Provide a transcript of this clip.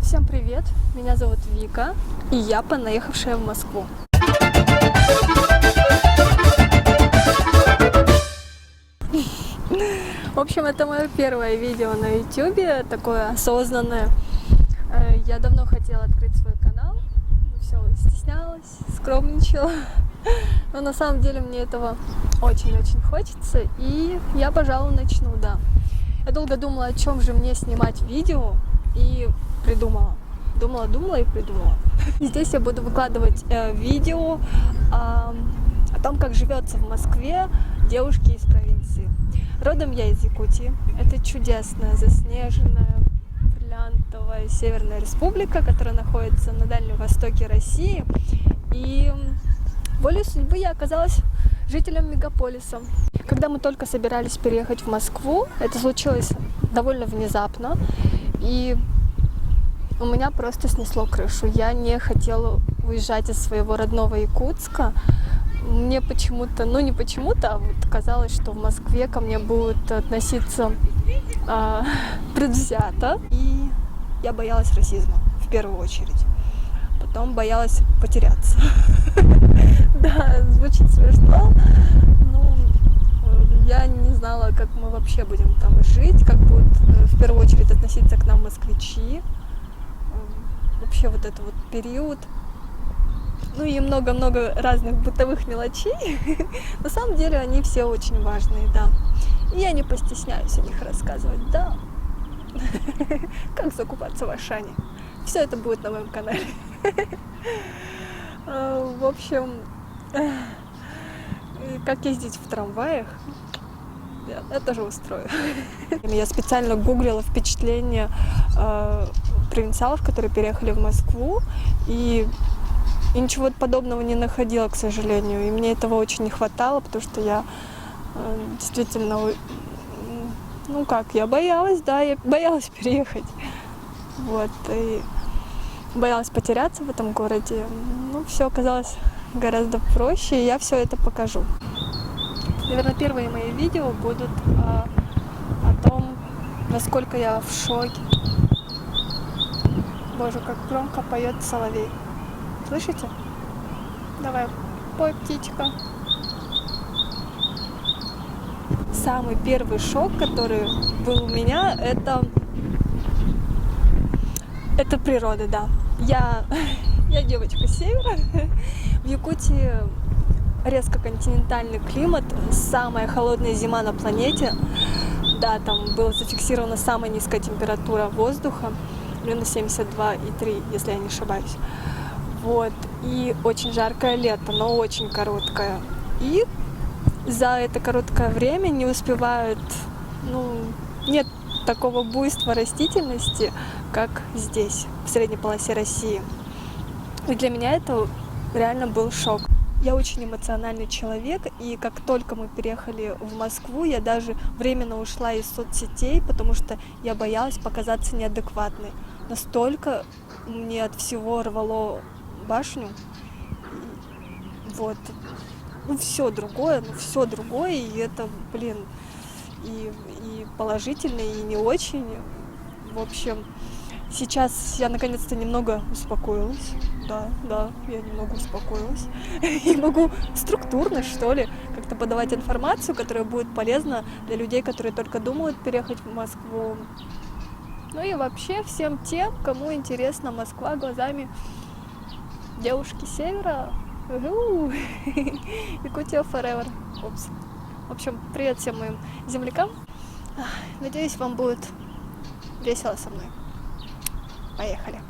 Всем привет, меня зовут Вика, и я понаехавшая в Москву. В общем, это мое первое видео на YouTube, такое осознанное. Я давно хотела открыть свой канал, все стеснялась, скромничала. Но на самом деле мне этого очень-очень хочется, и я, пожалуй, начну, да. Я долго думала, о чем же мне снимать видео, и придумала. Думала и придумала. Здесь я буду выкладывать видео о том, как живется в Москве девушке из провинции. Родом я из Якутии. Это чудесная, заснеженная, бриллиантовая Северная Республика, которая находится на Дальнем Востоке России. И волей судьбы я оказалась жителем мегаполиса. Когда мы только собирались переехать в Москву, это случилось довольно внезапно, и у меня просто снесло крышу. Я не хотела уезжать из своего родного Якутска. Мне почему-то, не почему-то, а вот казалось, что в Москве ко мне будут относиться предвзято. И я боялась расизма в первую очередь. Потом боялась потеряться. Да, звучит смешно. Я не знала, как мы вообще будем там жить, как будут в первую очередь относиться к нам москвичи. Вообще вот этот вот период. И много-много разных бытовых мелочей. На самом деле они все очень важные, да. И я не постесняюсь о них рассказывать, да. Как закупаться в Ашане. Все это будет на моем канале. В общем, как ездить в трамваях, я тоже устрою. Я специально гуглила впечатления провинциалов, которые переехали в Москву, и ничего подобного не находила, к сожалению. И мне этого очень не хватало, потому что я действительно, я боялась, да, я боялась переехать. Вот, и боялась потеряться в этом городе. Все оказалось гораздо проще, и я все это покажу. Наверное, первые мои видео будут о том, насколько я в шоке. Боже, как громко поет соловей. Слышите? Давай, пой, птичка. Самый первый шок, который был у меня, это природа, да. Я девочка с севера. В Якутии резко континентальный климат, самая холодная зима на планете. Да, там была зафиксирована самая низкая температура воздуха, минус 72,3, если я не ошибаюсь. Вот. И очень жаркое лето, но очень короткое. И за это короткое время не успевают, нет такого буйства растительности, как здесь, в средней полосе России. И для меня это реально был шок. Я очень эмоциональный человек, и как только мы переехали в Москву, я даже временно ушла из соцсетей, потому что я боялась показаться неадекватной. Настолько мне от всего рвало башню. Вот. Все другое, и это, и положительно, и не очень. В общем, сейчас я наконец-то немного успокоилась. Да, я немного успокоилась. И могу структурно, что ли, как-то подавать информацию, которая будет полезна для людей, которые только думают переехать в Москву. И вообще всем тем, кому интересна Москва глазами девушки севера. Якутия forever. Упс. В общем, привет всем моим землякам. Надеюсь, вам будет весело со мной. Поехали.